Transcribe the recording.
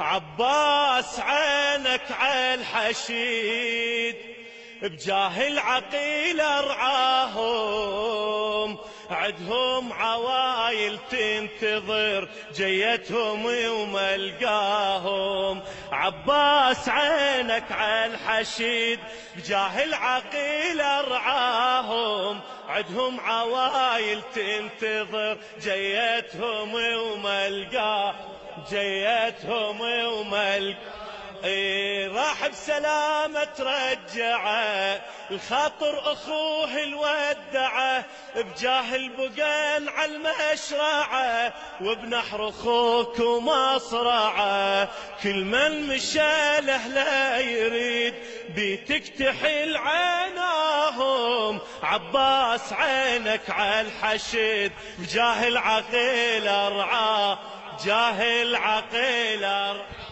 عباس عينك عالحشيد بجاه العقيل ارعاهم، عدهم عوايل تنتظر جيتهم وملقاهم. عباس عينك عالحشيد بجاه العقيل ارعاهم، عدهم عوايل تنتظر جيتهم وملقاهم، جيتهم وملقاهم. راح بسلامة ترجعه الخاطر اخوه الودعه، بجاه البقان على المشرعه وبنحر اخوك ومصرعه. كل من مشى له لا يريد بيتك تحل عيناهم. عباس عينك عالحشد بجاه العقيل ارعاه، جاه العقيل ارعاه.